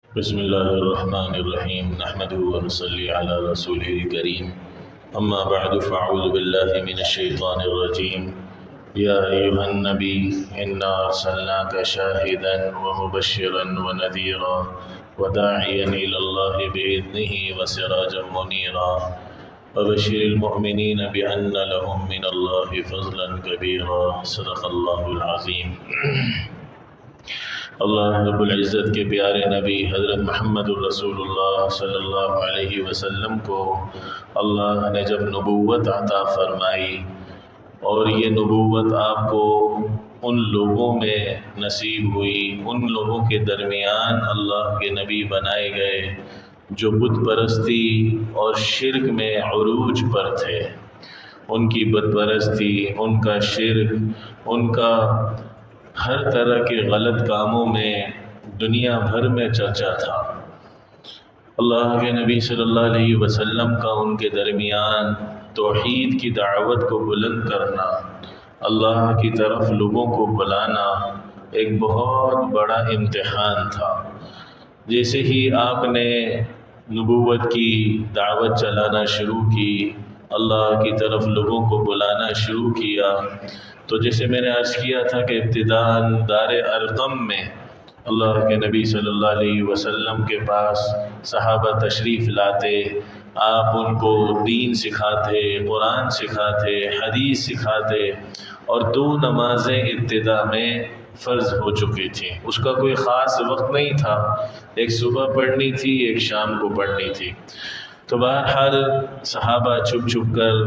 بسم الله الرحمن الرحيم نحمده ونصلي على رسوله الكريم أما بعد فأعوذ بالله من الشيطان الرجيم يا أيها النبي إنا أرسلناك شاهدا ومبشرا ونذيرا وداعيا إلى الله بإذنه وسراجا منيرا وبشر المؤمنين بأن لهم من الله فضلا كبيرا صدق الله العظيم۔ اللہ رب العزت کے پیارے نبی حضرت محمد الرسول اللہ صلی اللہ علیہ وسلم کو اللہ نے جب نبوت عطا فرمائی اور یہ نبوت آپ کو ان لوگوں میں نصیب ہوئی، ان لوگوں کے درمیان اللہ کے نبی بنائے گئے جو بت پرستی اور شرک میں عروج پر تھے۔ ان کی بت پرستی، ان کا شرک، ان کا ہر طرح کے غلط کاموں میں دنیا بھر میں چرچا تھا۔ اللہ کے نبی صلی اللہ علیہ وسلم کا ان کے درمیان توحید کی دعوت کو بلند کرنا، اللہ کی طرف لوگوں کو بلانا ایک بہت بڑا امتحان تھا۔ جیسے ہی آپ نے نبوت کی دعوت چلانا شروع کی، اللہ کی طرف لوگوں کو بلانا شروع کیا، تو جیسے میں نے عرض کیا تھا کہ ابتداءً دار ارقم میں اللہ کے نبی صلی اللہ علیہ وسلم کے پاس صحابہ تشریف لاتے، آپ ان کو دین سکھاتے، قرآن سکھاتے، حدیث سکھاتے، اور 2 نمازیں ابتدا میں فرض ہو چکی تھیں۔ اس کا کوئی خاص وقت نہیں تھا، ایک صبح پڑھنی تھی، ایک شام کو پڑھنی تھی۔ تو بہرحال صحابہ چھپ چھپ کر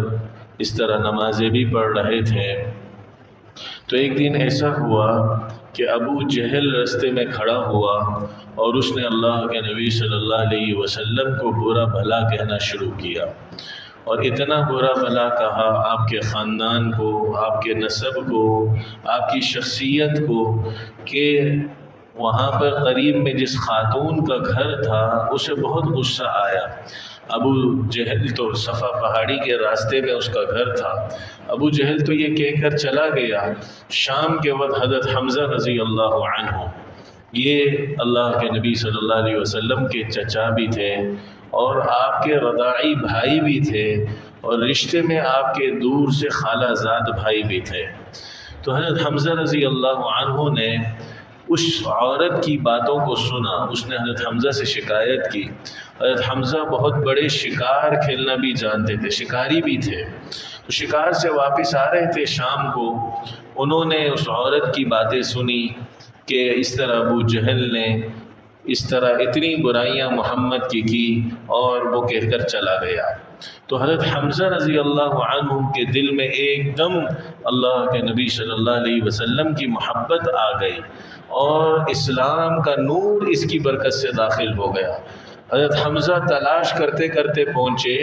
اس طرح نمازیں بھی پڑھ رہے تھے۔ تو ایک دن ایسا ہوا کہ ابو جہل رستے میں کھڑا ہوا اور اس نے اللہ کے نبی صلی اللہ علیہ وسلم کو برا بھلا کہنا شروع کیا، اور اتنا برا بھلا کہا آپ کے خاندان کو، آپ کے نسب کو، آپ کی شخصیت کو، کہ وہاں پر قریب میں جس خاتون کا گھر تھا اسے بہت غصہ آیا۔ ابو جہل تو صفا پہاڑی کے راستے میں اس کا گھر تھا۔ ابو جہل تو یہ کہہ کر چلا گیا، شام کے وقت حضرت حمزہ رضی اللہ عنہ، یہ اللہ کے نبی صلی اللہ علیہ وسلم کے چچا بھی تھے اور آپ کے رضاعی بھائی بھی تھے، اور رشتے میں آپ کے دور سے خالہ زاد بھائی بھی تھے۔ تو حضرت حمزہ رضی اللہ عنہ نے اس عورت کی باتوں کو سنا، اس نے حضرت حمزہ سے شکایت کی۔ حضرت حمزہ بہت بڑے شکار کھیلنا بھی جانتے تھے، شکاری بھی تھے۔ تو شکار سے واپس آ رہے تھے شام کو، انہوں نے اس عورت کی باتیں سنی کہ اس طرح ابو جہل نے اس طرح اتنی برائیاں محمد کی اور وہ کہہ کر چلا گیا۔ تو حضرت حمزہ رضی اللہ عنہ کے دل میں ایک دم اللہ کے نبی صلی اللہ علیہ وسلم کی محبت آ گئی، اور اسلام کا نور اس کی برکت سے داخل ہو گیا۔ حضرت حمزہ تلاش کرتے کرتے پہنچے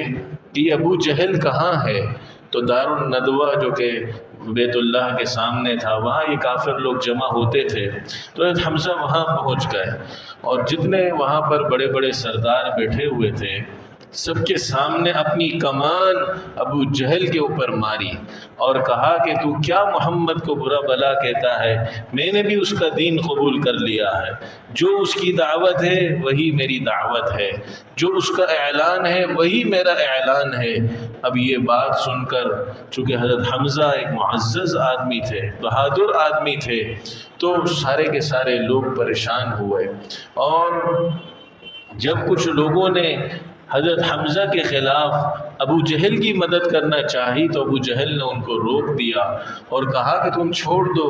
کہ یہ ابو جہل کہاں ہے۔ تو دار الندوہ جو کہ بیت اللہ کے سامنے تھا، وہاں یہ کافر لوگ جمع ہوتے تھے۔ تو حضرت حمزہ وہاں پہنچ گئے، اور جتنے وہاں پر بڑے بڑے سردار بیٹھے ہوئے تھے سب کے سامنے اپنی کمان ابو جہل کے اوپر ماری اور کہا کہ تو کیا محمد کو برا بھلا کہتا ہے؟ میں نے بھی اس کا دین قبول کر لیا ہے، جو اس کی دعوت ہے وہی میری دعوت ہے، جو اس کا اعلان ہے وہی میرا اعلان ہے۔ اب یہ بات سن کر، چونکہ حضرت حمزہ ایک معزز آدمی تھے، بہادر آدمی تھے، تو سارے کے سارے لوگ پریشان ہوئے، اور جب کچھ لوگوں نے حضرت حمزہ کے خلاف ابو جہل کی مدد کرنا چاہی تو ابو جہل نے ان کو روک دیا اور کہا کہ تم چھوڑ دو،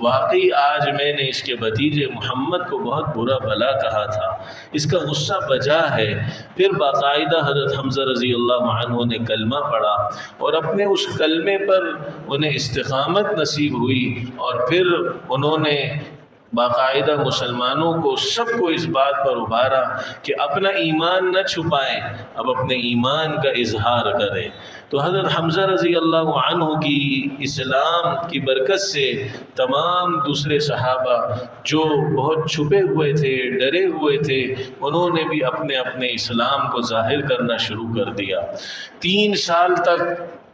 واقعی آج میں نے اس کے بھتیجے محمد کو بہت برا بھلا کہا تھا، اس کا غصہ بجا ہے۔ پھر باقاعدہ حضرت حمزہ رضی اللہ عنہ نے کلمہ پڑھا، اور اپنے اس کلمے پر انہیں استقامت نصیب ہوئی، اور پھر انہوں نے باقاعدہ مسلمانوں کو، سب کو اس بات پر ابھارا کہ اپنا ایمان نہ چھپائیں، اب اپنے ایمان کا اظہار کریں۔ تو حضرت حمزہ رضی اللہ عنہ کی اسلام کی برکت سے تمام دوسرے صحابہ جو بہت چھپے ہوئے تھے، ڈرے ہوئے تھے، انہوں نے بھی اپنے اپنے اسلام کو ظاہر کرنا شروع کر دیا۔ 3 سال تک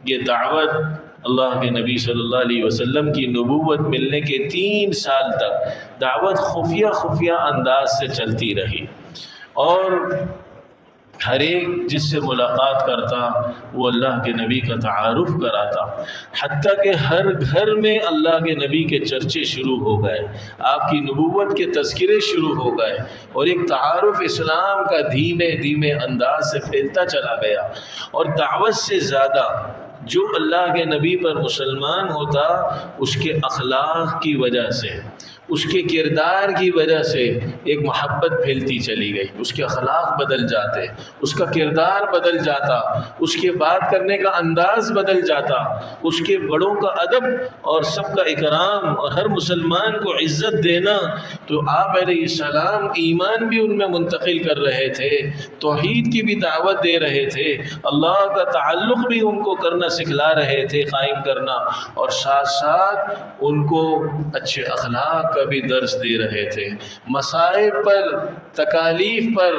یہ دعوت اللہ کے نبی صلی اللہ علیہ وسلم کی نبوت ملنے کے 3 سال تک دعوت خفیہ انداز سے چلتی رہی، اور ہر ایک جس سے ملاقات کرتا وہ اللہ کے نبی کا تعارف کراتا، حتیٰ کہ ہر گھر میں اللہ کے نبی کے چرچے شروع ہو گئے، آپ کی نبوت کے تذکرے شروع ہو گئے، اور ایک تعارف اسلام کا دھیمے دھیمے انداز سے پھیلتا چلا گیا۔ اور دعوت سے زیادہ جو اللہ کے نبی پر مسلمان ہوتا، اس کے اخلاق کی وجہ سے، اس کے کردار کی وجہ سے ایک محبت پھیلتی چلی گئی، اس کے اخلاق بدل جاتے، اس کا کردار بدل جاتا، اس کے بات کرنے کا انداز بدل جاتا، اس کے بڑوں کا ادب اور سب کا اکرام اور ہر مسلمان کو عزت دینا۔ تو آپ علیہ السلام ایمان بھی ان میں منتقل کر رہے تھے، توحید کی بھی دعوت دے رہے تھے، اللہ کا تعلق بھی ان کو کرنا سکھلا رہے تھے، قائم کرنا، اور ساتھ ساتھ ان کو اچھے اخلاق کا بھی درس دے رہے تھے، مصائب پر، تکالیف پر،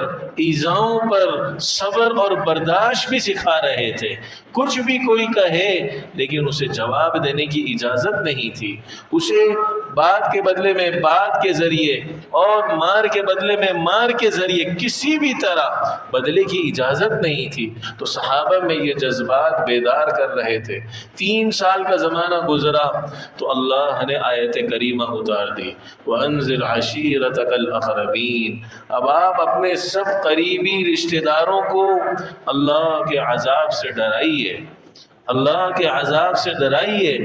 ایذاؤں پر صبر اور برداشت بھی سکھا رہے تھے۔ کچھ بھی کوئی کہے لیکن اسے جواب دینے کی اجازت نہیں تھی، اسے بات کے بدلے میں بات کے ذریعے اور مار کے بدلے میں مار کے ذریعے کسی بھی طرح بدلے کی اجازت نہیں تھی۔ تو صحابہ میں یہ جذبات بیدار کر رہے تھے۔ 3 سال کا زمانہ گزرا تو اللہ نے آیت کریمہ اتار دی، وَأَنذِرْ عَشِيرَتَكَ الْأَقْرَبِينَ۔ اب آپ اپنے سب قریبی رشتہ داروں کو اللہ کے عذاب سے ڈرائیے، اللہ کے عذاب سے ڈرائیے۔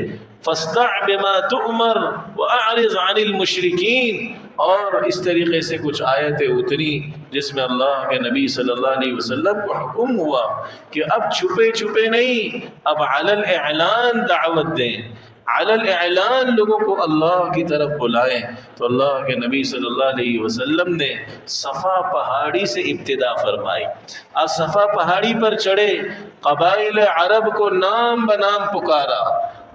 فَاصْدَعْ بِمَا تُؤْمَرْ وَأَعْرِضْ عَنِ الْمُشْرِكِينَ۔ اور اس طریقے سے کچھ آیتیں اتری جس میں اللہ کے نبی صلی اللہ علیہ وسلم کو حکم ہوا کہ اب چھپے چھپے نہیں، اب علی الاعلان دعوت دیں، علی الاعلان لوگوں کو اللہ کی طرف بلائیں۔ تو اللہ کے نبی صلی اللہ علیہ وسلم نے صفا پہاڑی سے ابتدا فرمائی۔ آپ صفا پہاڑی پر چڑھے، قبائل عرب کو نام بنام پکارا،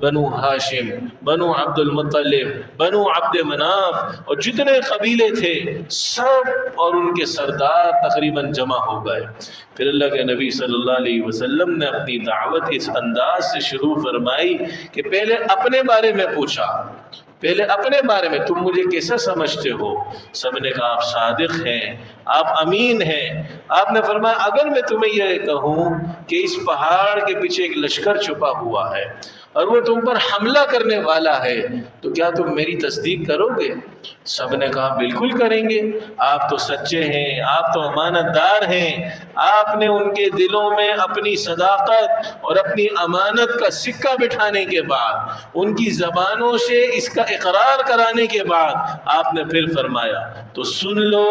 بنو ہاشم، بنو عبد المطلب، بنو عبد مناف، اور جتنے قبیلے تھے سب اور ان کے سردار تقریباً جمع ہو گئے۔ پھر اللہ کے نبی صلی اللہ علیہ وسلم نے اپنی دعوت اس انداز سے شروع فرمائی کہ پہلے اپنے بارے میں پوچھا، پہلے اپنے بارے میں تم مجھے کیسا سمجھتے ہو؟ سب نے کہا آپ صادق ہیں، آپ امین ہیں۔ آپ نے فرمایا اگر میں تمہیں یہ کہوں کہ اس پہاڑ کے پیچھے ایک لشکر چھپا ہوا ہے اور وہ تم پر حملہ کرنے والا ہے تو کیا تم میری تصدیق کرو گے؟ سب نے کہا بالکل کریں گے، آپ تو سچے ہیں، آپ تو امانت دار ہیں۔ آپ نے ان کے دلوں میں اپنی صداقت اور اپنی امانت کا سکہ بٹھانے کے بعد، ان کی زبانوں سے اس کا اقرار کرانے کے بعد آپ نے پھر فرمایا تو سن لو،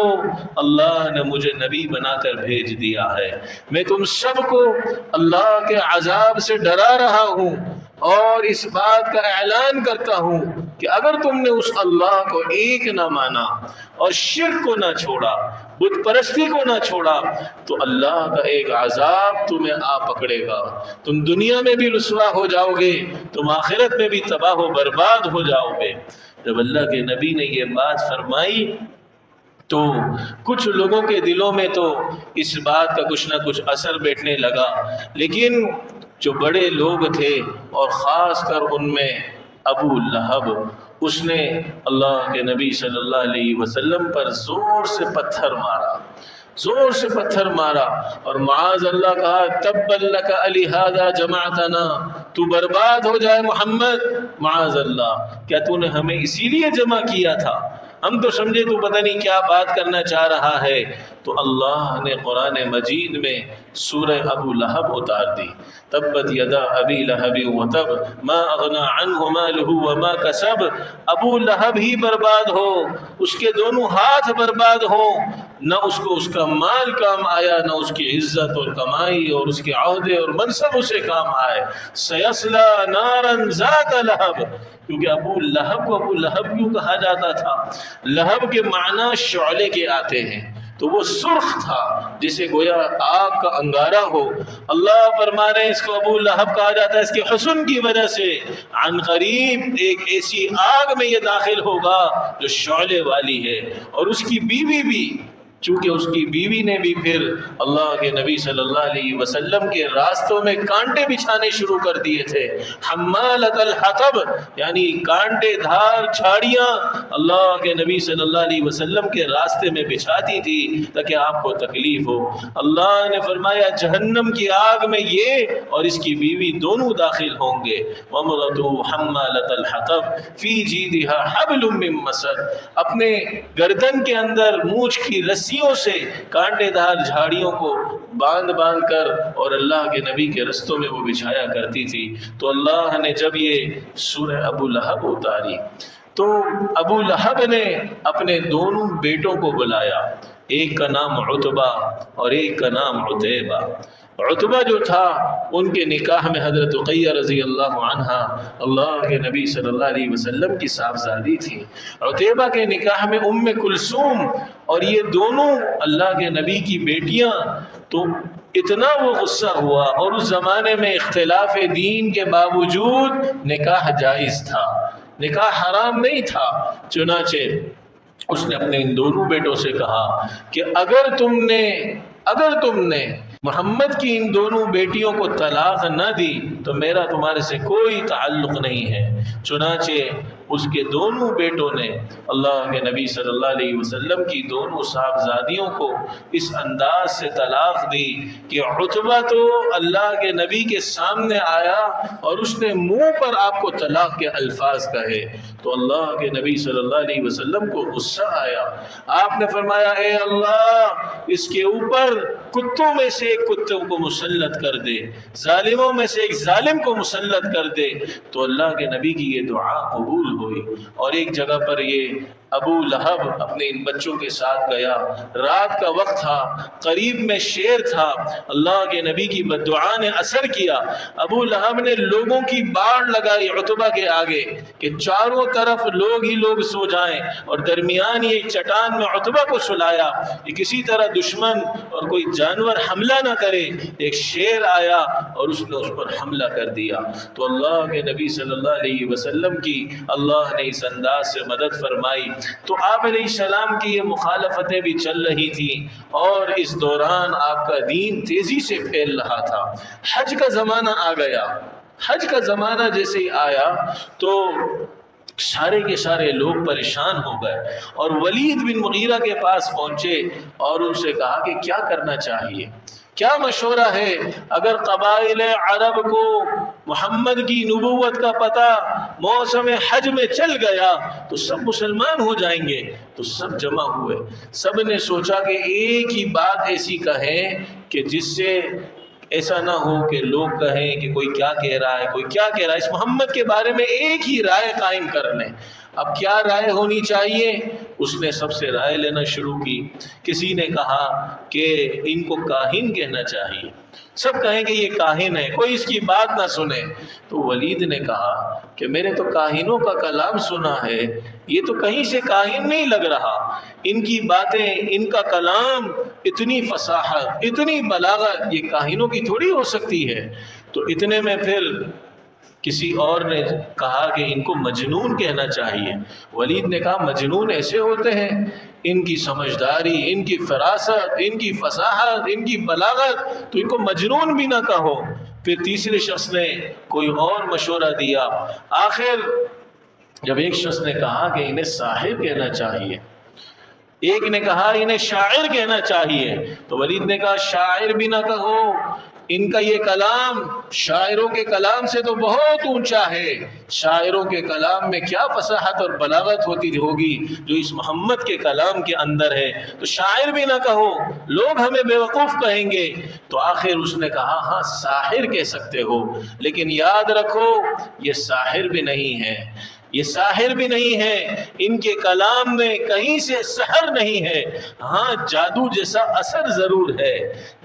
اللہ نے مجھے نبی بنا کر بھیج دیا ہے، میں تم سب کو اللہ کے عذاب سے ڈرا رہا ہوں اور اس بات کا اعلان کرتا ہوں کہ اگر تم نے اس اللہ کو ایک نہ مانا اور شرک کو نہ چھوڑا، بت پرستی کو نہ چھوڑا، تو اللہ کا ایک عذاب تمہیں آ پکڑے گا، تم دنیا میں بھی رسوا ہو جاؤ گے، تم آخرت میں بھی تباہ و برباد ہو جاؤ گے۔ جب اللہ کے نبی نے یہ بات فرمائی تو کچھ لوگوں کے دلوں میں تو اس بات کا کچھ نہ کچھ اثر بیٹھنے لگا، لیکن جو بڑے لوگ تھے اور خاص کر ان میں ابو لہب، اس نے اللہ کے نبی صلی اللہ علیہ وسلم پر زور سے پتھر مارا، زور سے پتھر مارا، اور معاذ اللہ کہا تبا لک لہذا جمعتنا، تو برباد ہو جائے محمد، معاذ اللہ، کیا تو نے ہمیں اسی لیے جمع کیا تھا؟ ہم تو سمجھے تو پتہ نہیں کیا بات کرنا چاہ رہا ہے۔ تو اللہ نے قرآن مجید میں سورہ ابو لہب اتار دی، تبت یدا ابی لہب وتب ما اغنی عنہ مالہ وما کسب۔ ابو لہب ہی برباد ہو، اس کے دونوں ہاتھ برباد ہو، نہ اس کو اس کا مال کام آیا، نہ اس کی عزت اور کمائی اور اس کے عہدے اور منصب اسے کام آئے۔ سیصلی نارا ذات لہب، کیونکہ ابو لہب کو ابو لہب کیوں کہا جاتا تھا؟ لہب کے معنی شعلے کے آتے ہیں، تو وہ سرخ تھا جسے گویا آگ کا انگارہ ہو۔ اللہ فرما رہے ہیں اس کو ابو لہب کہا جاتا ہے اس کے حسن کی وجہ سے، عن قریب ایک ایسی آگ میں یہ داخل ہوگا جو شعلے والی ہے، اور اس کی بیوی بھی چونکہ اس کی بیوی نے بھی پھر اللہ کے نبی صلی اللہ علیہ وسلم کے راستوں میں کانٹے بچھانے شروع کر دیے تھے. حمالۃ الحطب یعنی کانٹے دھار جھاڑیاں اللہ کے نبی صلی اللہ علیہ وسلم کے راستے میں بچھاتی تھی تاکہ آپ کو تکلیف ہو. اللہ نے فرمایا جہنم کی آگ میں یہ اور اس کی بیوی دونوں داخل ہوں گے. وامرأتہ حمالۃ الحطب فی جیدہا حبل من مسد، اپنے گردن کے اندر مونچھ کی رسی سے کانٹے دار جھاڑیوں کو باندھ کر اور اللہ کے نبی کے رستوں میں وہ بچھایا کرتی تھی. تو اللہ نے جب یہ سورہ ابو لہب اتاری تو ابو لہب نے اپنے دونوں بیٹوں کو بلایا، ایک کا نام عتبہ اور ایک کا نام عتیبہ. عتبہ جو تھا ان کے نکاح میں حضرت رقیہ رضی اللہ عنہا اللہ کے نبی صلی اللہ علیہ وسلم کی صاحبزادی تھی. عتیبہ کے نکاح میں ام کلثوم، اور یہ دونوں اللہ کے نبی کی بیٹیاں. تو اتنا وہ غصہ ہوا، اور اس زمانے میں اختلاف دین کے باوجود نکاح جائز تھا، نکاح حرام نہیں تھا. چنانچہ اس نے اپنے ان دونوں بیٹوں سے کہا کہ اگر تم نے محمد کی ان دونوں بیٹیوں کو طلاق نہ دی تو میرا تمہارے سے کوئی تعلق نہیں ہے. چنانچہ اس کے دونوں بیٹوں نے اللہ کے نبی صلی اللہ علیہ وسلم کی دونوں صاحبزادیوں کو اس انداز سے طلاق دی کہ عتبہ تو اللہ کے نبی کے سامنے آیا اور اس نے منہ پر آپ کو طلاق کے الفاظ کہے. تو اللہ کے نبی صلی اللہ علیہ وسلم کو غصہ آیا. آپ نے فرمایا اے اللہ اس کے اوپر کتوں میں سے ایک کتے کو مسلط کر دے، ظالموں میں سے ایک ظالم کو مسلط کر دے. تو اللہ کے نبی کی یہ دعا قبول ہوئی. اور ایک جگہ پر یہ ابو لہب اپنے ان بچوں کے ساتھ گیا، رات کا وقت تھا، قریب میں شیر تھا. اللہ کے نبی کی بددعا نے اثر کیا. ابو لہب نے لوگوں کی باڑ لگائی عتبہ کے آگے کہ چاروں طرف لوگ ہی لوگ سو جائیں، اور درمیان ایک چٹان میں عتبہ کو سلایا کہ کسی طرح دشمن اور کوئی جانور حملہ نہ کرے. ایک شیر آیا اور اس نے اس پر حملہ کر دیا. تو اللہ کے نبی صلی اللہ علیہ وسلم کی اللہ نے اس انداز سے مدد فرمائی. تو آپ علیہ السلام کی یہ مخالفتیں بھی چل رہی تھیں، اور اس دوران آپ کا دین تیزی سے پھیل رہا تھا. حج کا زمانہ آ گیا. حج کا زمانہ جیسے ہی آیا تو سارے کے سارے لوگ پریشان ہو گئے، اور ولید بن مغیرہ کے پاس پہنچے اور ان سے کہا کہ کیا کرنا چاہیے، کیا مشورہ ہے؟ اگر قبائل عرب کو محمد کی نبوت کا پتہ موسم حج میں چل گیا تو سب مسلمان ہو جائیں گے. تو سب جمع ہوئے. سب نے سوچا کہ ایک ہی بات ایسی کہیں کہ جس سے ایسا نہ ہو کہ لوگ کہیں کہ کوئی کیا کہہ رہا ہے، کوئی کیا کہہ رہا ہے. اس محمد کے بارے میں ایک ہی رائے قائم کر لیں. اب کیا رائے ہونی چاہیے؟ اس نے سب سے رائے لینا شروع کی. کسی نے کہا کہ ان کو کاہن کہنا چاہیے، سب کہیں کہ یہ کاہن ہے، کوئی اس کی بات نہ سنے. تو ولید نے کہا کہ میں نے تو کاہنوں کا کلام سنا ہے، یہ تو کہیں سے کاہن نہیں لگ رہا. ان کی باتیں، ان کا کلام، اتنی فصاحت، اتنی بلاغت، یہ کاہنوں کی تھوڑی ہو سکتی ہے. تو اتنے میں پھر کسی اور نے کہا کہ ان کو مجنون کہنا چاہیے. ولید نے کہا مجنون ایسے ہوتے ہیں، ان کی سمجھداری، ان کی فراست، ان کی فصاحت، ان کی بلاغت، تو ان کو مجنون بھی نہ کہو. پھر تیسرے شخص نے کوئی اور مشورہ دیا. آخر جب ایک شخص نے کہا کہ انہیں ساحر کہنا چاہیے، ایک نے کہا انہیں شاعر کہنا چاہیے، تو ولید نے کہا شاعر بھی نہ کہو، ان کا یہ کلام شاعروں کے کلام سے تو بہت اونچا ہے. شاعروں کے کلام میں کیا فصاحت اور بلاغت ہوتی ہوگی جو اس محمد کے کلام کے اندر ہے. تو شاعر بھی نہ کہو، لوگ ہمیں بیوقوف کہیں گے. تو آخر اس نے کہا ہاں ساحر کہہ سکتے ہو، لیکن یاد رکھو یہ ساحر بھی نہیں ہے، یہ ساحر بھی نہیں ہے، ان کے کلام میں کہیں سے سحر نہیں ہے. ہاں جادو جیسا اثر ضرور ہے،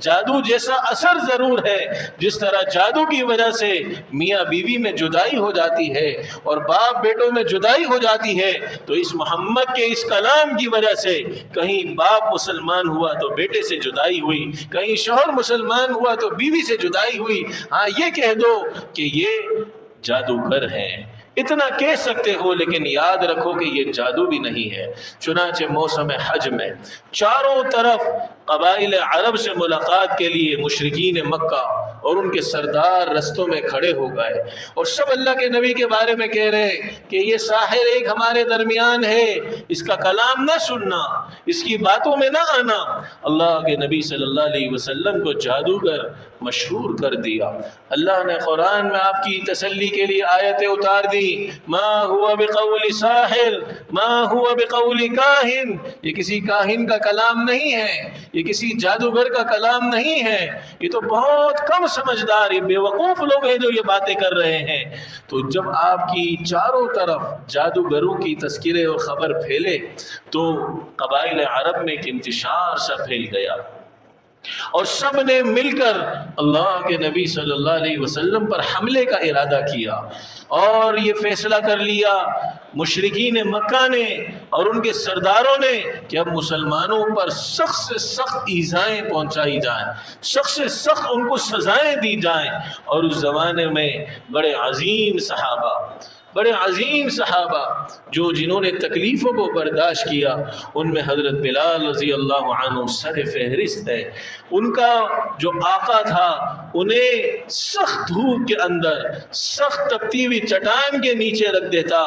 جادو جیسا اثر ضرور ہے. جس طرح جادو کی وجہ سے میاں بیوی میں جدائی ہو جاتی ہے اور باپ بیٹوں میں جدائی ہو جاتی ہے، تو اس محمد کے اس کلام کی وجہ سے کہیں باپ مسلمان ہوا تو بیٹے سے جدائی ہوئی، کہیں شوہر مسلمان ہوا تو بیوی سے جدائی ہوئی. ہاں یہ کہہ دو کہ یہ جادوگر ہیں، اتنا کہہ سکتے ہو، لیکن یاد رکھو کہ یہ جادو بھی نہیں ہے۔ چنانچہ موسم حج میں چاروں طرف قبائل عرب سے ملاقات کے لیے مشرکین مکہ اور ان کے سردار رستوں میں کھڑے ہو گئے، اور سب اللہ کے نبی کے بارے میں کہہ رہے کہ یہ ساحر ایک ہمارے درمیان ہے، اس کا کلام نہ سننا، اس کی باتوں میں نہ آنا۔ اللہ کے نبی صلی اللہ علیہ وسلم کو جادوگر مشہور کر دیا۔ اللہ نے قرآن میں آپ کی تسلی کے لیے آیتیں اتار دی، ما ہوا بقول ساحر ما ہوا بقول کاہن، یہ کسی کاہن کا کلام نہیں ہے، یہ کسی جادوگر کا کلام نہیں ہے، یہ تو بہت کم سمجھدار، یہ بے وقوف لوگ ہیں جو یہ باتیں کر رہے ہیں۔ تو جب آپ کی چاروں طرف جادوگروں کی تذکرے اور خبر پھیلے تو قبائل عرب میں ایک انتشار سا پھیل گیا، اور سب نے مل کر اللہ کے نبی صلی اللہ علیہ وسلم پر حملے کا ارادہ کیا، اور یہ فیصلہ کر لیا مشرکین مکہ نے اور ان کے سرداروں نے کہ اب مسلمانوں پر سخت سے سخت ایذائیں پہنچائی جائیں، سخت سے سخت ان کو سزائیں دی جائیں۔ اور اس زمانے میں بڑے عظیم صحابہ جنہوں نے تکلیفوں کو برداشت کیا، ان میں حضرت بلال رضی اللہ عنہ سر فہرست ہے۔ ان کا جو آقا تھا انہیں سخت دھوپ کے اندر، سخت تپتی ہوئی چٹان کے نیچے رکھ دیتا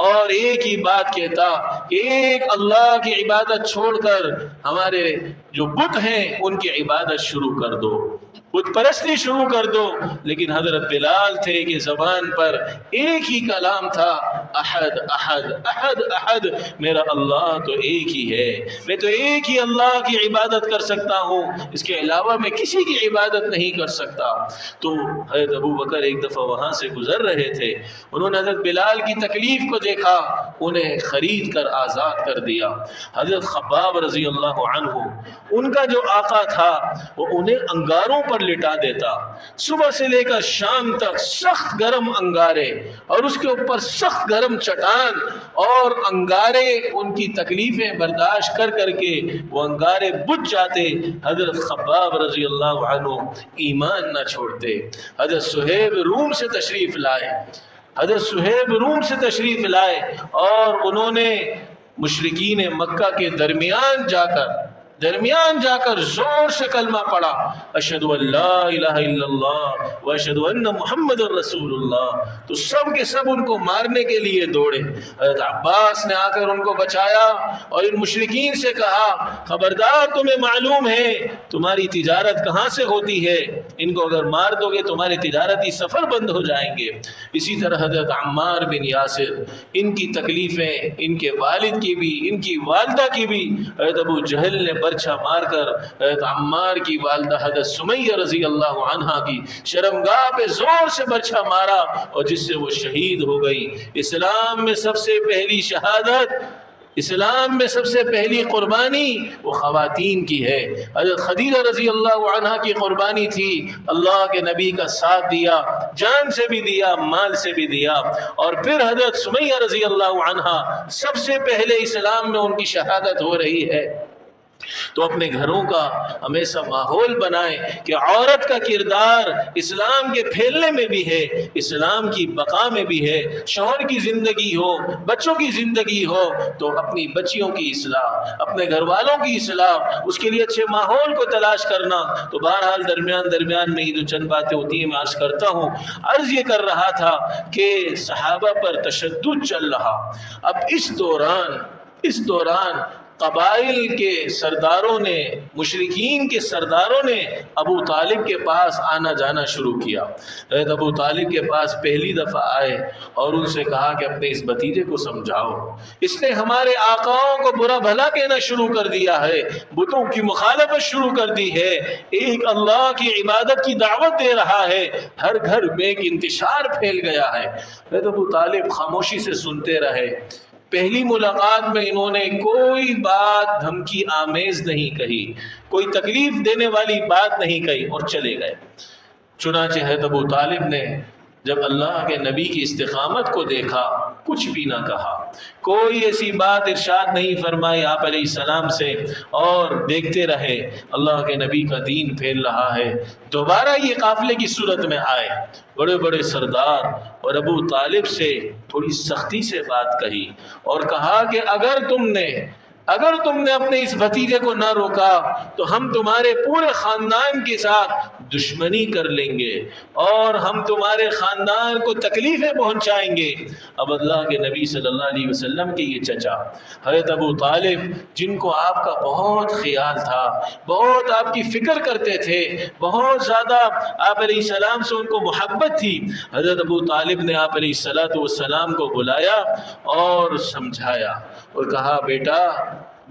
اور ایک ہی بات کہتا کہ ایک اللہ کی عبادت چھوڑ کر ہمارے جو بت ہیں ان کی عبادت شروع کر دو، بت پرستی شروع کر دو۔ لیکن حضرت بلال تھے کہ زبان پر ایک ہی کلام تھا، احد احد احد احد، میرا اللہ تو ایک ہی ہے، میں تو ایک ہی اللہ کی عبادت کر سکتا ہوں، اس کے علاوہ میں کسی کی عبادت نہیں کر سکتا۔ تو حضرت ابو بکر ایک دفعہ وہاں سے گزر رہے تھے، انہوں نے حضرت بلال کی تکلیف کو دیکھا، انہیں خرید کر آزاد کر دیا۔ حضرت خباب رضی اللہ عنہ، ان کا جو آقا تھا وہ انہیں انگاروں پر لٹا دیتا، صبح سے لے کر شام تک سخت گرم انگارے اور اس کے اوپر سخت گرم چٹان، اور انگارے ان کی تکلیفیں برداشت کر کر کے وہ انگارے بجھ جاتے۔ حضرت خباب رضی اللہ عنہ ایمان نہ چھوڑتے۔ حضرت صہیب روم سے تشریف لائے اور انہوں نے مشرکین مکہ کے درمیان جا کر زور سے کلمہ پڑھا، اشہد ان لا الہ الا اللہ واشہد ان محمد الرسول اللہ۔ تو سب کے سب ان کو مارنے کے لیے دوڑے۔ حضرت عباس نے آ کر ان کو بچایا اور ان مشرکین سے کہا، خبردار، تمہیں معلوم ہے تمہاری تجارت کہاں سے ہوتی ہے، ان کو اگر مار دو گے تمہارے تجارتی سفر بند ہو جائیں گے۔ اسی طرح حضرت عمار بن یاسر، ان کی تکلیفیں ان کے والد کی بھی ان کی والدہ کی بھی، حضرت ابو جہل نے برچھا مار کر حضرت عمار کی والدہ حضرت سمیہ رضی اللہ عنہا کی شرمگاہ پہ زور سے برچھا مارا، اور جس سے وہ شہید ہو گئی۔ اسلام میں سب سے پہلی شہادت، اسلام میں سب سے پہلی قربانی وہ خواتین کی ہے۔ حضرت خدیجہ رضی اللہ عنہا کی قربانی تھی، اللہ کے نبی کا ساتھ دیا، جان سے بھی دیا، مال سے بھی دیا۔ اور پھر حضرت سمیہ رضی اللہ عنہا، سب سے پہلے اسلام میں ان کی شہادت ہو رہی ہے۔ تو اپنے گھروں کا ہمیشہ ماحول بنائیں کہ عورت کا کردار اسلام کے پھیلنے میں بھی ہے، اسلام کی بقا میں بھی ہے۔ شوہر کی زندگی ہو، بچوں کی زندگی ہو تو اپنی بچیوں کی اصلاح، اپنے گھر والوں کی اصلاح، اس کے لیے اچھے ماحول کو تلاش کرنا۔ تو بہرحال درمیان میں ہی جو چند باتیں ہوتی ہیں میں عرض کرتا ہوں۔ عرض یہ کر رہا تھا کہ صحابہ پر تشدد چل رہا۔ اب اس دوران قبائل کے سرداروں نے، مشرکین کے سرداروں نے ابو طالب کے پاس آنا جانا شروع کیا۔ حضرت ابو طالب کے پاس پہلی دفعہ آئے اور ان سے کہا کہ اپنے اس بھتیجے کو سمجھاؤ، اس نے ہمارے آقاؤں کو برا بھلا کہنا شروع کر دیا ہے، بتوں کی مخالفت شروع کر دی ہے، ایک اللہ کی عبادت کی دعوت دے رہا ہے، ہر گھر میں ایک انتشار پھیل گیا ہے۔ حضرت ابو طالب خاموشی سے سنتے رہے۔ پہلی ملاقات میں انہوں نے کوئی بات دھمکی آمیز نہیں کہی، کوئی تکلیف دینے والی بات نہیں کہی اور چلے گئے۔ چنانچہ حضرت ابو طالب نے جب اللہ کے نبی کی استقامت کو دیکھا کچھ بھی نہ کہا، کوئی ایسی بات ارشاد نہیں فرمائی آپ علیہ السلام سے، اور دیکھتے رہے اللہ کے نبی کا دین پھیل رہا ہے۔ دوبارہ یہ قافلے کی صورت میں آئے، بڑے بڑے سردار اور ابو طالب سے تھوڑی سختی سے بات کہی اور کہا کہ اگر تم نے اپنے اس بھتیجے کو نہ روکا تو ہم تمہارے پورے خاندان کے ساتھ دشمنی کر لیں گے اور ہم تمہارے خاندان کو تکلیفیں پہنچائیں گے۔ اب اللہ کے نبی صلی اللہ علیہ وسلم کے یہ چچا حضرت ابو طالب، جن کو آپ کا بہت خیال تھا، بہت آپ کی فکر کرتے تھے، بہت زیادہ آپ علیہ السلام سے ان کو محبت تھی، حضرت ابو طالب نے آپ علیہ السلام کو بلایا اور سمجھایا اور کہا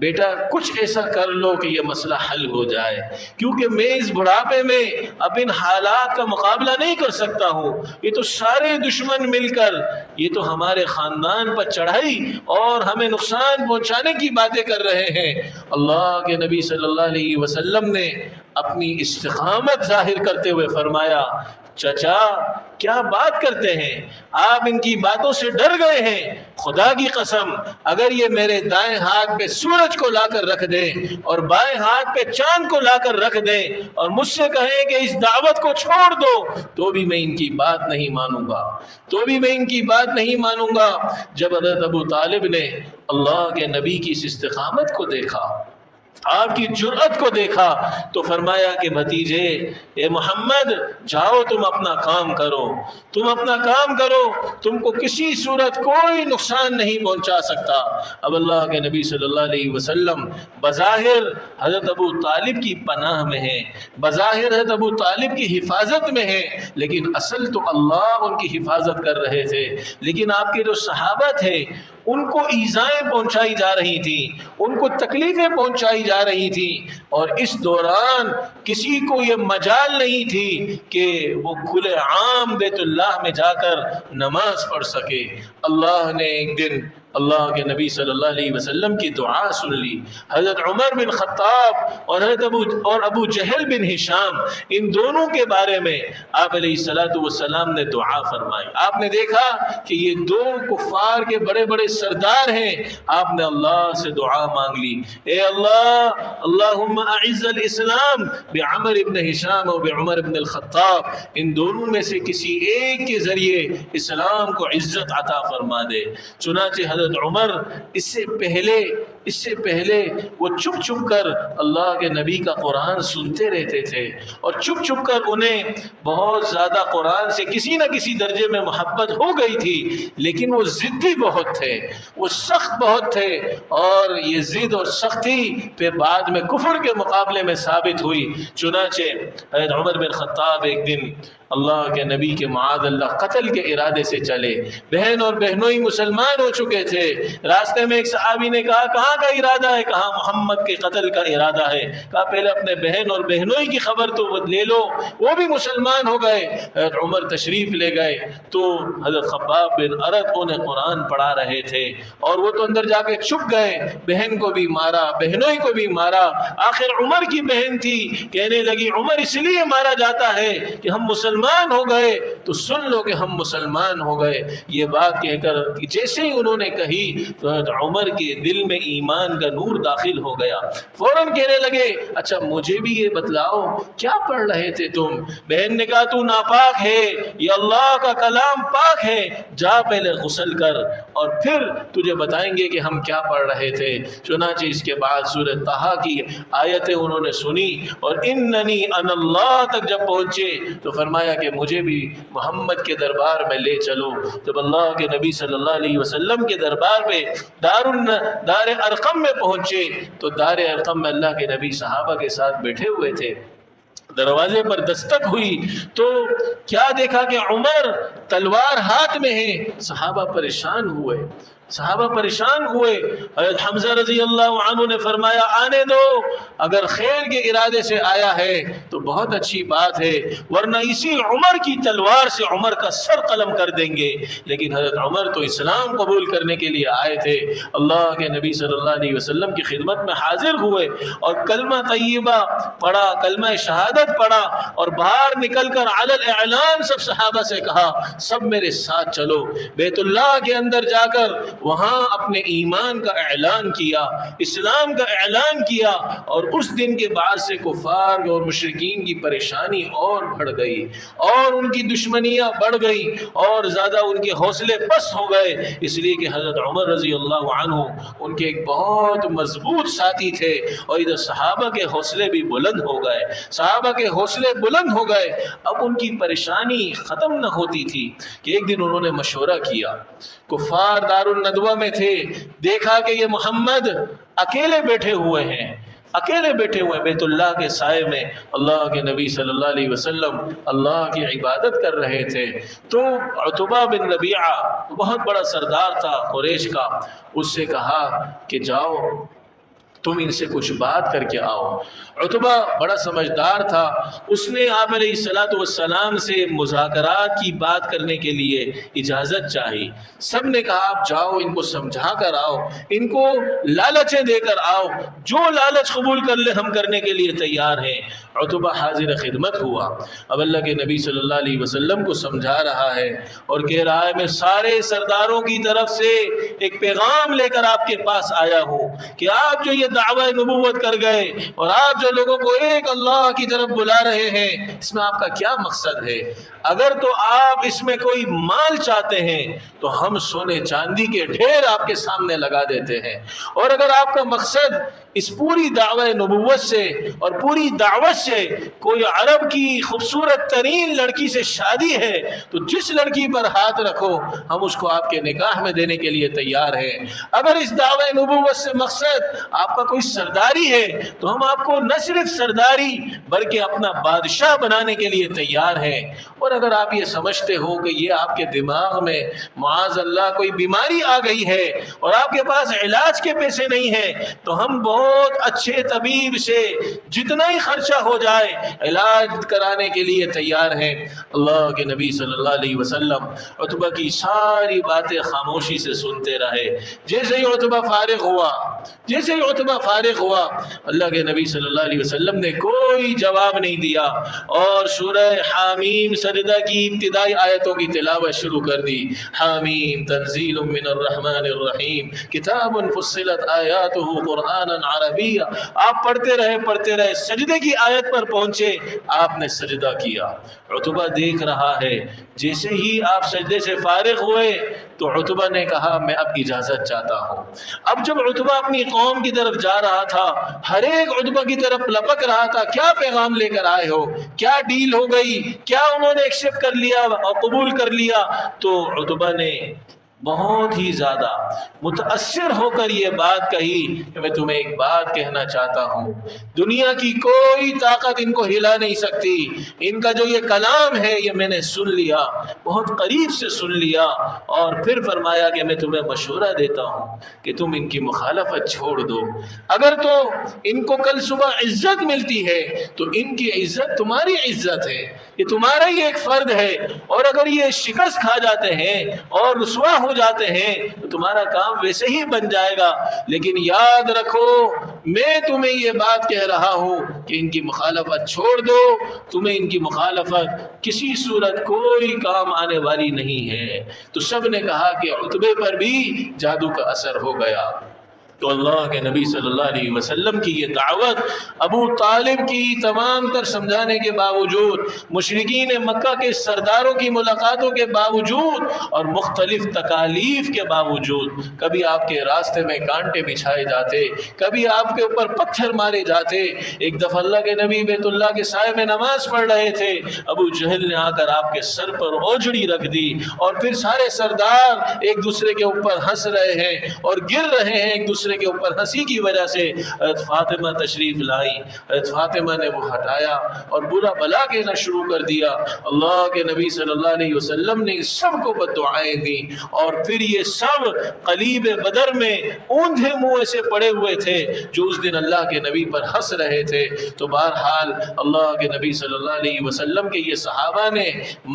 بیٹا کچھ ایسا کر لو کہ یہ مسئلہ حل ہو جائے، کیونکہ میں اس بڑھاپے میں اب ان حالات کا مقابلہ نہیں کر سکتا ہوں۔ یہ تو سارے دشمن مل کر یہ تو ہمارے خاندان پر چڑھائی اور ہمیں نقصان پہنچانے کی باتیں کر رہے ہیں۔ اللہ کے نبی صلی اللہ علیہ وسلم نے اپنی استقامت ظاہر کرتے ہوئے فرمایا، چچا کیا بات کرتے ہیں آپ؟ ان کی باتوں سے ڈر گئے ہیں؟ خدا کی قسم اگر یہ میرے دائیں ہاتھ پہ سورج کو لا کر رکھ دیں اور بائیں ہاتھ پہ چاند کو لا کر رکھ دیں اور مجھ سے کہیں کہ اس دعوت کو چھوڑ دو تو بھی میں ان کی بات نہیں مانوں گا۔ جب حضرت ابو طالب نے اللہ کے نبی کی اس استقامت کو دیکھا، آپ کی جرأت کو دیکھا، تو فرمایا کہ بھتیجے اے محمد جاؤ تم اپنا کام کرو، تم کو کسی صورت کوئی نقصان نہیں پہنچا سکتا۔ اب اللہ کے نبی صلی اللہ علیہ وسلم بظاہر حضرت ابو طالب کی پناہ میں ہیں، بظاہر حضرت ابو طالب کی حفاظت میں ہیں، لیکن اصل تو اللہ ان کی حفاظت کر رہے تھے۔ لیکن آپ کے جو صحابہ تھے ان کو ایذائیں پہنچائی جا رہی تھیں، ان کو تکلیفیں پہنچائی جا رہی تھیں، اور اس دوران کسی کو یہ مجال نہیں تھی کہ وہ کھلے عام بیت اللہ میں جا کر نماز پڑھ سکے۔ اللہ نے ایک دن اللہ کے نبی صلی اللہ علیہ وسلم کی دعا سن لی۔ حضرت عمر بن خطاب اور ابو جہل بن ہشام، ان دونوں کے بارے میں آپ علیہ السلام نے دعا فرمائی۔ آپ نے دیکھا کہ یہ دو کفار کے بڑے بڑے سردار ہیں، آپ نے اللہ سے دعا مانگ لی، اے اللہ اللہم اعز الاسلام بعمر بن ہشام و بعمر بن الخطاب، ان دونوں میں سے کسی ایک کے ذریعے اسلام کو عزت عطا فرما دے۔ چنانچہ حضرت عمر اس سے پہلے وہ چھپ کر اللہ کے نبی کا قرآن سنتے رہتے تھے، اور چھپ کر انہیں بہت زیادہ قرآن سے کسی نہ کسی درجے میں محبت ہو گئی تھی، لیکن وہ ضدی بہت تھے، وہ سخت بہت تھے، اور یہ ضد اور سختی پھر بعد میں کفر کے مقابلے میں ثابت ہوئی۔ چنانچہ حضرت عمر بن خطاب ایک دن اللہ کے نبی کے معاذ اللہ قتل کے ارادے سے چلے، بہن اور بہنوئی مسلمان ہو چکے تھے۔ راستے میں ایک صحابی نے کہا کہاں کا ارادہ ہے؟ کہا محمد کے قتل کا ارادہ ہے۔ کہا پہلے اپنے بہن اور بہنوئی کی خبر تو لے لو، وہ بھی مسلمان ہو گئے۔ حضرت عمر تشریف لے گئے تو حضرت خباب بن ارت انہیں قرآن پڑھا رہے تھے، اور وہ تو اندر جا کے چھپ گئے، بہن کو بھی مارا، بہنوئی کو بھی مارا۔ آخر عمر کی بہن تھی، کہنے لگی عمر اس لیے مارا جاتا ہے کہ ہم مسلمان ہو گئے، تو سن لو کہ ہم مسلمان ہو گئے۔ یہ بات کہہ کر جیسے ہی انہوں نے کہی تو عمر کے دل میں ایمان کا نور داخل ہو گیا۔ فوراً کہنے لگے اچھا مجھے بھی یہ بتلاؤ کیا پڑھ رہے تھے تم؟ بہن نے کہا تو ناپاک ہے، یہ اللہ کا کلام پاک ہے، جا پہلے غسل کر اور پھر تجھے بتائیں گے کہ ہم کیا پڑھ رہے تھے۔ چنانچہ اس کے بعد سورہ طٰہٰ کی آیتیں انہوں نے سنی، اور اننی انا اللہ تک جب پہنچے تو فرمایا کہ مجھے بھی محمد کے دربار میں لے چلو۔ جب اللہ کے نبی صلی اللہ علیہ وسلم کے دربار پہ دار ارقم میں پہنچے تو دار ارقم میں اللہ کے نبی صحابہ کے ساتھ بیٹھے ہوئے تھے۔ دروازے پر دستک ہوئی تو کیا دیکھا کہ عمر تلوار ہاتھ میں ہے۔ صحابہ پریشان ہوئے، صحابہ پریشان ہوئے۔ حضرت حمزہ رضی اللہ عنہ نے فرمایا آنے دو، اگر خیر کے ارادے سے آیا ہے تو بہت اچھی بات ہے، ورنہ اسی عمر کی تلوار سے عمر کا سر قلم کر دیں گے۔ لیکن حضرت عمر تو اسلام قبول کرنے کے لیے آئے تھے، اللہ کے نبی صلی اللہ علیہ وسلم کی خدمت میں حاضر ہوئے اور کلمہ طیبہ پڑھا، کلمہ شہادت پڑھا، اور باہر نکل کر علی الاعلان سب صحابہ سے کہا سب میرے ساتھ چلو۔ بیت اللہ کے اندر جا کر وہاں اپنے ایمان کا اعلان کیا، اسلام کا اعلان کیا، اور اس دن کے بعد سے کفار اور مشرکین کی پریشانی اور بڑھ گئی اور ان کی دشمنیاں بڑھ گئی اور زیادہ ان کے حوصلے پست ہو گئے، اس لیے کہ حضرت عمر رضی اللہ عنہ ان کے ایک بہت مضبوط ساتھی تھے، اور ادھر صحابہ کے حوصلے بھی بلند ہو گئے، صحابہ کے حوصلے بلند ہو گئے۔ اب ان کی پریشانی ختم نہ ہوتی تھی کہ ایک دن انہوں نے مشورہ کیا، کفار دار الندوہ میں تھے، دیکھا کہ یہ محمد اکیلے بیٹھے ہوئے ہیں، اکیلے بیٹھے ہوئے بیت اللہ کے سائے میں، اللہ کے نبی صلی اللہ علیہ وسلم اللہ کی عبادت کر رہے تھے۔ تو عتبہ بن ربیعہ بہت بڑا سردار تھا قریش کا، اس سے کہا کہ جاؤ تم ان سے کچھ بات کر کے آؤ۔ عتبہ بڑا سمجھدار تھا، اس نے آپ علیہ السلام سے مذاکرات کی بات کرنے کے لیے اجازت چاہی۔ سب نے کہا آپ جاؤ ان کو سمجھا کر آؤ، ان کو لالچیں دے کر آؤ، جو لالچ قبول کر لے ہم کرنے کے لیے تیار ہیں۔ عتبہ حاضر خدمت ہوا، اب اللہ کے نبی صلی اللہ علیہ وسلم کو سمجھا رہا ہے اور کہہ رہا ہے میں سارے سرداروں کی طرف سے ایک پیغام لے کر آپ کے پاس آیا ہوں کہ آپ جو یہ دعوی نبوت کر گئے اور آپ جو لوگوں کو ایک اللہ کی طرف بلا رہے ہیں، اس میں آپ کا کیا مقصد ہے؟ اگر تو آپ اس میں کوئی مال چاہتے ہیں تو ہم سونے چاندی کے ڈھیر آپ کے سامنے لگا دیتے ہیں، اور اگر آپ کا مقصد اس پوری دعوی نبوت سے اور پوری دعوت سے کوئی عرب کی خوبصورت ترین لڑکی سے شادی ہے تو جس لڑکی پر ہاتھ رکھو ہم اس کو آپ کے نکاح میں دینے کے لیے تیار ہیں۔ اگر اس دعوی نبوت سے مقصد آپ کا کوئی سرداری ہے تو ہم آپ کو نہ صرف سرداری بلکہ اپنا بادشاہ بنانے کے لیے تیار ہیں۔ اور اگر آپ یہ سمجھتے ہو کہ یہ آپ کے دماغ میں معاذ اللہ کوئی بیماری آ گئی ہے اور آپ کے پاس علاج کے پیسے نہیں ہیں تو ہم بہت اچھے طبیب سے جتنا ہی خرچہ ہو جائے علاج کرانے کے لیے تیار ہیں۔ اللہ کے نبی صلی اللہ علیہ وسلم عتبہ کی ساری باتیں خاموشی سے سنتے رہے۔ جیسے ہی عتبہ فارغ ہوا اللہ کے نبی صلی اللہ علیہ وسلم نے کوئی جواب نہیں دیا اور سورہ حامیم سجدہ کی ابتدائی آیتوں کی تلاوت شروع کر دی۔ حامیم تنزیل من الرحمن الرحیم کتاب فصلت آیاتہ قرآنا عربیہ۔ آپ پڑھتے رہے سجدے کی آیت پر پہنچے، آپ نے سجدہ کیا۔ عتبہ دیکھ رہا ہے، جیسے ہی آپ سجدے سے فارغ ہوئے تو عتبہ نے کہا میں اب اجازت چاہتا ہوں۔ اب جب عتبہ اپنی قوم کی طرف جا رہا تھا ہر ایک عتبہ کی طرف لپک رہا تھا کیا پیغام لے کر آئے ہو، کیا ڈیل ہو گئی، کیا انہوں نے ایکسپٹ کر لیا اور قبول کر لیا؟ تو عتبہ نے بہت ہی زیادہ متاثر ہو کر یہ بات کہی کہ میں تمہیں ایک بات کہنا چاہتا ہوں، دنیا کی کوئی طاقت ان کو ہلا نہیں سکتی، ان کا جو یہ کلام ہے یہ میں نے سن لیا، بہت قریب سے سن لیا، اور پھر فرمایا کہ میں تمہیں مشورہ دیتا ہوں کہ تم ان کی مخالفت چھوڑ دو۔ اگر تو ان کو کل صبح عزت ملتی ہے تو ان کی عزت تمہاری عزت ہے، یہ تمہارا ہی ایک فرد ہے، اور اگر یہ شکست کھا جاتے ہیں اور رسوا ہو جاتے ہیں تو تمہارا کام ویسے ہی بن جائے گا، لیکن یاد رکھو میں تمہیں یہ بات کہہ رہا ہوں کہ ان کی مخالفت چھوڑ دو، تمہیں ان کی مخالفت کسی صورت کوئی کام آنے والی نہیں ہے۔ تو سب نے کہا کہ عتبے پر بھی جادو کا اثر ہو گیا۔ تو اللہ کے نبی صلی اللہ علیہ وسلم کی یہ دعوت ابو طالب کی تمام تر سمجھانے کے باوجود، مشرکین مکہ کے سرداروں کی ملاقاتوں کے باوجود اور مختلف تکالیف کے باوجود، کبھی آپ کے راستے میں کانٹے بچھائے جاتے، کبھی آپ کے اوپر پتھر مارے جاتے۔ ایک دفعہ اللہ کے نبی بیت اللہ کے سائے میں نماز پڑھ رہے تھے، ابو جہل نے آ کر آپ کے سر پر اوجڑی رکھ دی، اور پھر سارے سردار ایک دوسرے کے اوپر ہنس رہے ہیں اور گر رہے ہیں ایک دوسرے دوسرے کے اوپر ہنسی کی وجہ سے حضرت فاطمہ تشریف لائی، حضرت فاطمہ نے وہ ہٹایا اور برا بلا کہنا شروع کر دیا۔ اللہ کے نبی صلی اللہ علیہ وسلم نے سب کو بد دعائیں دی، اور پھر یہ سب قلیب بدر میں اوندھے منہ سے پڑے ہوئے تھے جو اس دن اللہ کے نبی پر ہنس رہے تھے۔ تو بہرحال اللہ کے نبی صلی اللہ علیہ وسلم کے یہ صحابہ نے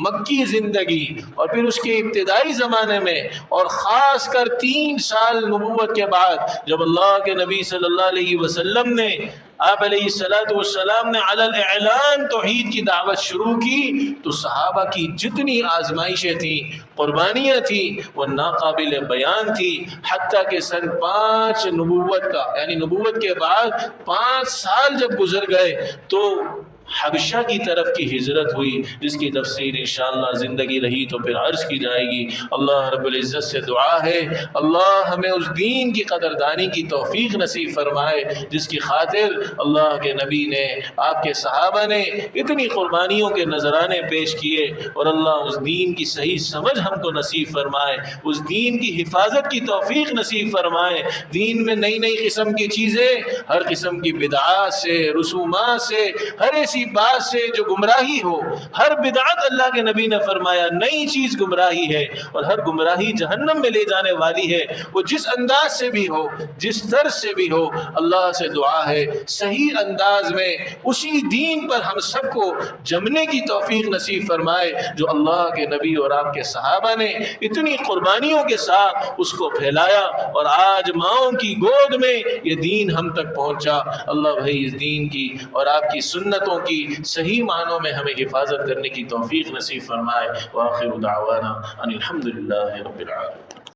مکی زندگی اور پھر اس کے ابتدائی زمانے میں، اور خاص کر 3 سال نبوت کے بعد جب اللہ کے نبی صلی اللہ علیہ وسلم نے، آپ علیہ السلام نے علی الاعلان توحید کی دعوت شروع کی، تو صحابہ کی جتنی آزمائشیں تھیں، قربانیاں تھیں، وہ ناقابل بیان تھی، حتیٰ کہ سن 5 نبوت کا، یعنی نبوت کے بعد 5 سال جب گزر گئے تو حبشہ کی طرف کی ہجرت ہوئی، جس کی تفسیر انشاءاللہ زندگی رہی تو پھر عرض کی جائے گی۔ اللہ رب العزت سے دعا ہے اللہ ہمیں اس دین کی قدردانی کی توفیق نصیب فرمائے جس کی خاطر اللہ کے نبی نے، آپ کے صحابہ نے اتنی قربانیوں کے نذرانے پیش کیے، اور اللہ اس دین کی صحیح سمجھ ہم کو نصیب فرمائے، اس دین کی حفاظت کی توفیق نصیب فرمائے۔ دین میں نئی نئی قسم کی چیزیں، ہر قسم کی بدعات سے، رسومات سے، ہر ایسی بات سے جو گمراہی ہو، ہر بدعت اللہ کے نبی نے فرمایا نئی چیز گمراہی ہے، اور ہر گمراہی جہنم میں لے جانے والی ہے، وہ جس انداز سے بھی ہو، جس طرز سے بھی ہو۔ اللہ سے دعا ہے صحیح انداز میں اسی دین پر ہم سب کو جمنے کی توفیق نصیب فرمائے جو اللہ کے نبی اور آپ کے صحابہ نے اتنی قربانیوں کے ساتھ اس کو پھیلایا، اور آج ماؤں کی گود میں یہ دین ہم تک پہنچا۔ اللہ بھائی اس دین کی اور آپ کی سنتوں کی صحیح معنوں میں ہمیں حفاظت کرنے کی توفیق نصیب فرمائے۔ وآخر دعوانا ان الحمدللہ رب العالمین۔